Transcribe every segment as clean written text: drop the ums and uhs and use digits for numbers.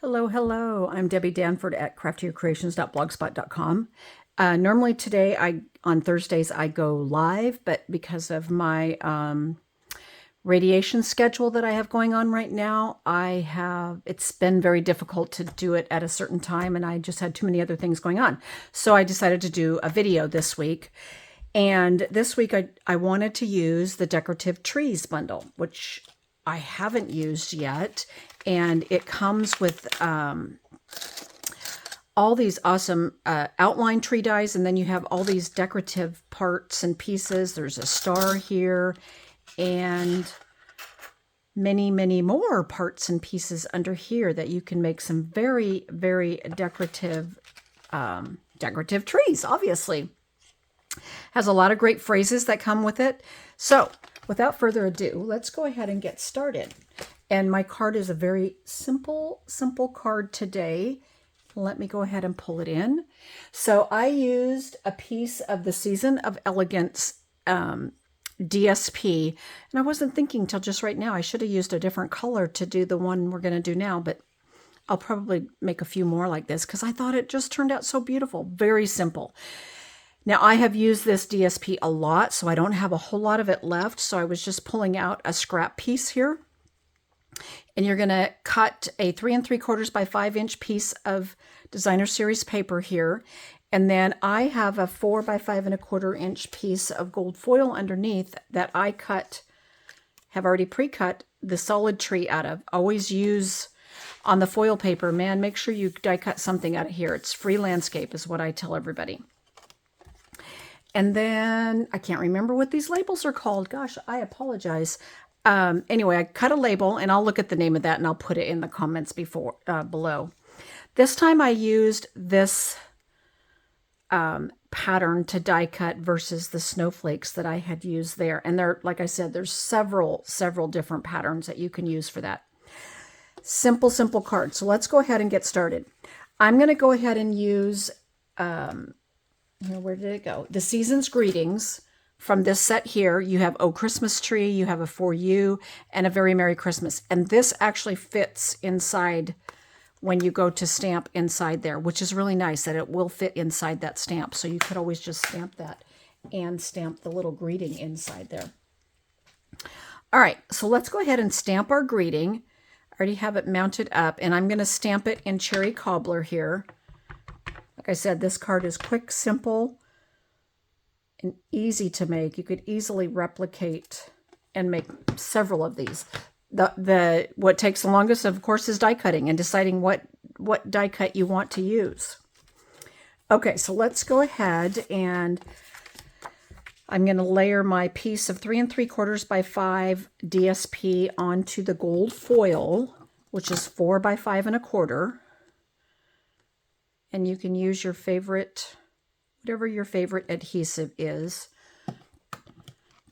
Hello, hello. I'm Debbie Danford at craftyyourcreations.blogspot.com. Normally today, on Thursdays, I go live, but because of my radiation schedule that I have going on right now, it's been very difficult to do it at a certain time, and I just had too many other things going on. So I decided to do a video this week. And this week I wanted to use the Decorative Trees bundle, which I haven't used yet. And it comes with all these awesome outline tree dies, and then you have all these decorative parts and pieces. There's a star here, and many, many more parts and pieces under here that you can make some very, very decorative trees, obviously. Has a lot of great phrases that come with it. So without further ado, let's go ahead and get started. And my card is a very simple card today. Let me go ahead and pull it in. So I used a piece of the Season of Elegance DSP. And I wasn't thinking till just right now. I should have used a different color to do the one we're going to do now, but I'll probably make a few more like this because I thought it just turned out so beautiful. Very simple. Now, I have used this DSP a lot, so I don't have a whole lot of it left. So I was just pulling out a scrap piece here. And you're going to cut a 3 3/4 by 5-inch piece of designer series paper here. And then I have a 4 by 5 1/4-inch piece of gold foil underneath that I have already pre-cut the solid tree out of. Always use on the foil paper, man, make sure you die cut something out of here. It's free landscape is what I tell everybody. And then I can't remember what these labels are called. Gosh, I apologize. Anyway, I cut a label, and I'll look at the name of that, and I'll put it in the comments below. This time I used this pattern to die cut versus the snowflakes that I had used there. And there, like I said, there's several different patterns that you can use for that. Simple card. So let's go ahead and get started. I'm going to go ahead and use, where did it go? The Season's Greetings. From this set here, you have Oh Christmas Tree, you have a For You, and a Very Merry Christmas. And this actually fits inside when you go to stamp inside there, which is really nice that it will fit inside that stamp. So you could always just stamp that and stamp the little greeting inside there. All right, so let's go ahead and stamp our greeting. I already have it mounted up, and I'm going to stamp it in Cherry Cobbler here. Like I said, this card is quick, simple, and easy to make. You could easily replicate and make several of these. What takes the longest, of course, is die cutting and deciding what die cut you want to use. Okay, so let's go ahead, and I'm going to layer my piece of 3 3/4 by 5 DSP onto the gold foil, which is 4 by 5 1/4. And you can use your favorite, whatever your favorite adhesive is.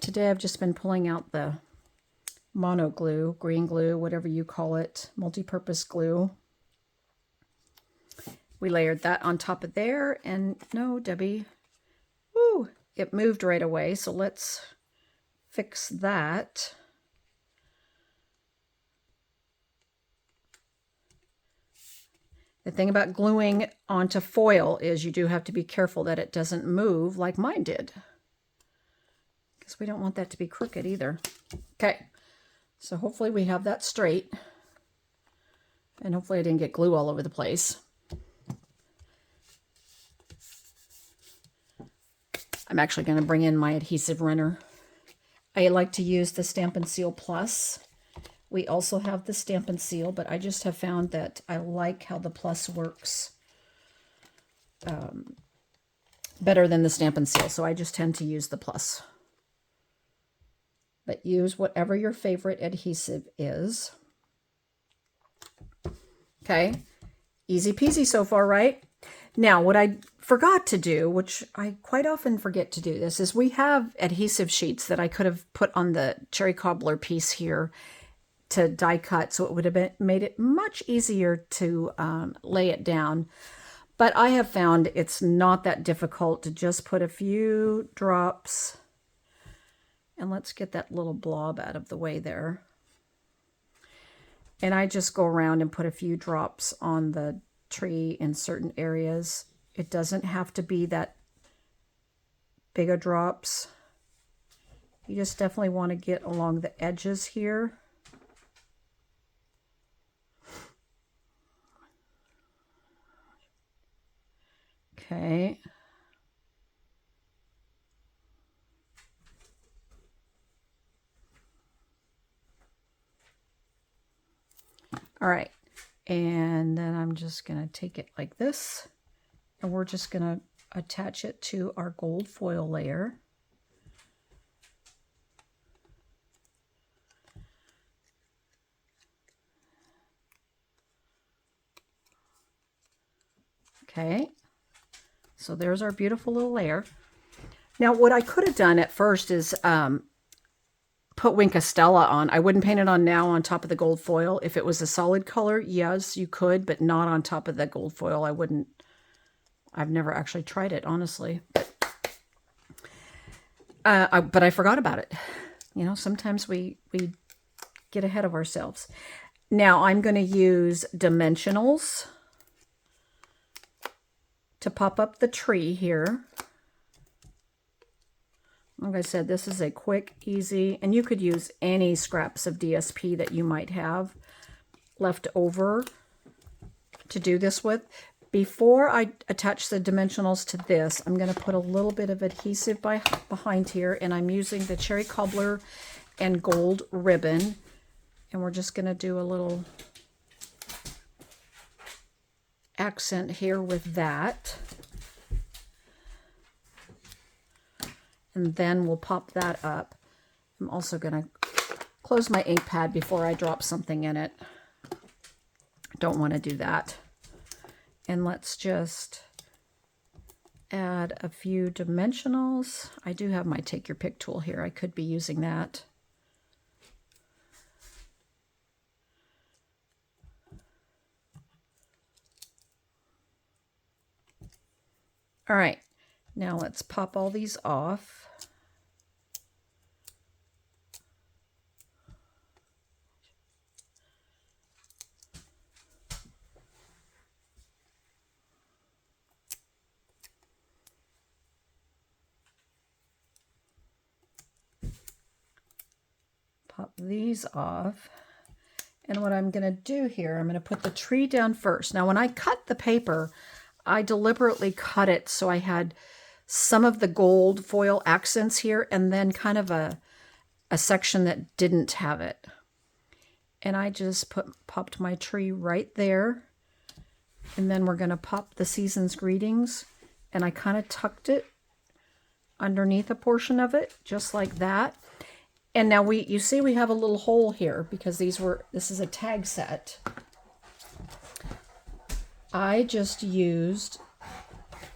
Today I've just been pulling out the mono glue, green glue, whatever you call it, multi-purpose glue. We layered that on top of there, and no, Debbie, woo, it moved right away, so let's fix that. The thing about gluing onto foil is you do have to be careful that it doesn't move like mine did, because we don't want that to be crooked either. Okay, so hopefully we have that straight, and hopefully I didn't get glue all over the place. I'm actually going to bring in my adhesive runner. I like to use the Stampin' Seal Plus. We also have the Stampin' Seal, but I just have found that I like how the Plus works better than the Stampin' Seal, so I just tend to use the Plus. But use whatever your favorite adhesive is. Okay, easy peasy so far, right? Now, what I forgot to do, which I quite often forget to do this, is we have adhesive sheets that I could have put on the Cherry Cobbler piece here to die cut, so it would have made it much easier to lay it down. But I have found it's not that difficult to just put a few drops, and let's get that little blob out of the way there. And I just go around and put a few drops on the tree in certain areas. It doesn't have to be that big of drops. You just definitely want to get along the edges here. Okay. All right. And then I'm just going to take it like this, and we're just going to attach it to our gold foil layer. Okay. So there's our beautiful little layer. Now, what I could have done at first is put Wink Stella on. I wouldn't paint it on now on top of the gold foil. If it was a solid color, yes, you could, but not on top of the gold foil. I wouldn't. I've never actually tried it, honestly. But I forgot about it. You know, sometimes we get ahead of ourselves. Now, I'm going to use dimensionals to pop up the tree here. Like I said, this is a quick, easy, and you could use any scraps of DSP that you might have left over to do this with. Before I attach the dimensionals to this, I'm going to put a little bit of adhesive behind here, and I'm using the Cherry Cobbler and gold ribbon, and we're just going to do a little accent here with that. And then we'll pop that up. I'm also going to close my ink pad before I drop something in it. Don't want to do that. And let's just add a few dimensionals. I do have my Take Your Pick tool here. I could be using that. All right, now let's pop all these off. Pop these off. And what I'm going to do here, I'm going to put the tree down first. Now, when I cut the paper, I deliberately cut it so I had some of the gold foil accents here and then kind of a section that didn't have it. And I just popped my tree right there. And then we're going to pop the Season's Greetings. And I kind of tucked it underneath a portion of it, just like that. And now you see we have a little hole here because this is a tag set. I just used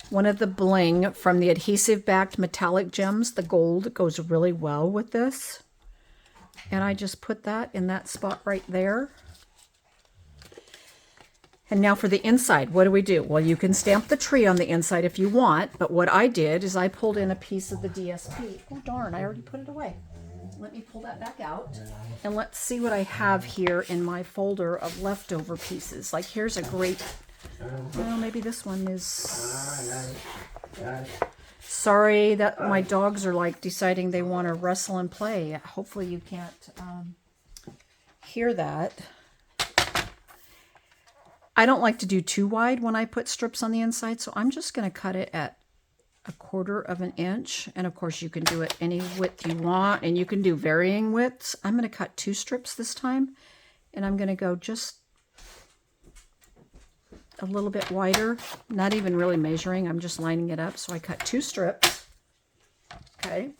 one of the bling from the adhesive backed metallic gems. The gold goes really well with this. And I just put that in that spot right there. And now for the inside, what do we do? Well, you can stamp the tree on the inside if you want, but what I did is I pulled in a piece of the DSP. Oh darn, I already put it away. Let me pull that back out, and let's see what I have here in my folder of leftover pieces. Like here's a great, well, maybe this one is, sorry that my dogs are like deciding they want to wrestle and play. Hopefully you can't hear that. I don't like to do too wide when I put strips on the inside, so I'm just going to cut it at 1/4 of an inch. And of course you can do it any width you want, and you can do varying widths. I'm going to cut 2 strips this time, and I'm going to go just a little bit wider, not even really measuring. I'm just lining it up. So I cut 2 strips. Okay.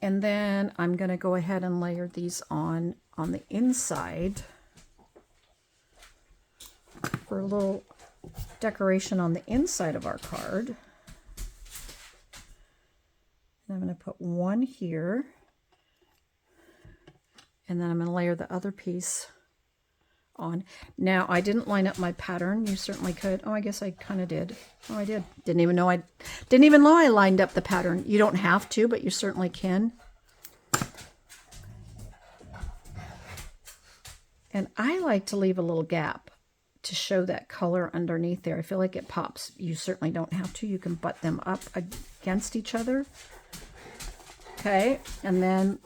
And then I'm going to go ahead and layer these on the inside for a little decoration on the inside of our card. And I'm going to put one here, and then I'm going to layer the other piece on. Now, I didn't line up my pattern. You certainly could. Oh, I guess I kind of did. Oh, I did. Didn't even know I lined up the pattern. You don't have to, but you certainly can. And I like to leave a little gap to show that color underneath there. I feel like it pops. You certainly don't have to. You can butt them up against each other. Okay, and then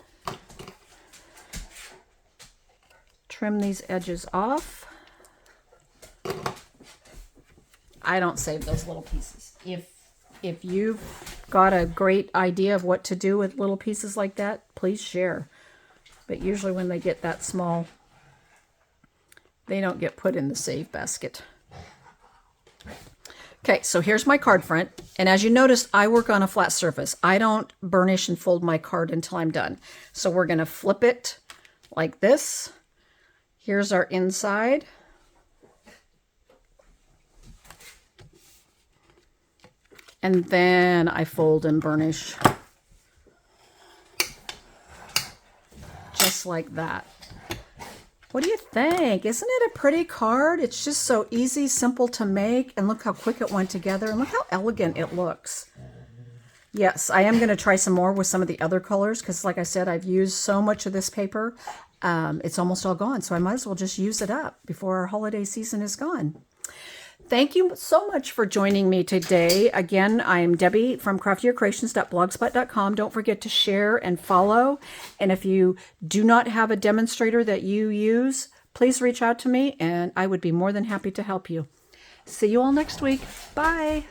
trim these edges off. I don't save those little pieces. If you've got a great idea of what to do with little pieces like that, please share. But usually when they get that small, they don't get put in the save basket. Okay, so here's my card front. And as you notice, I work on a flat surface. I don't burnish and fold my card until I'm done. So we're going to flip it like this. Here's our inside. And then I fold and burnish. Just like that. What do you think? Isn't it a pretty card? It's just so easy, simple to make. And look how quick it went together. And look how elegant it looks. Yes, I am going to try some more with some of the other colors. Because like I said, I've used so much of this paper. It's almost all gone. So I might as well just use it up before our holiday season is gone. Thank you so much for joining me today. Again, I'm Debbie from craftyyourcreations.blogspot.com. Don't forget to share and follow. And if you do not have a demonstrator that you use, please reach out to me and I would be more than happy to help you. See you all next week. Bye.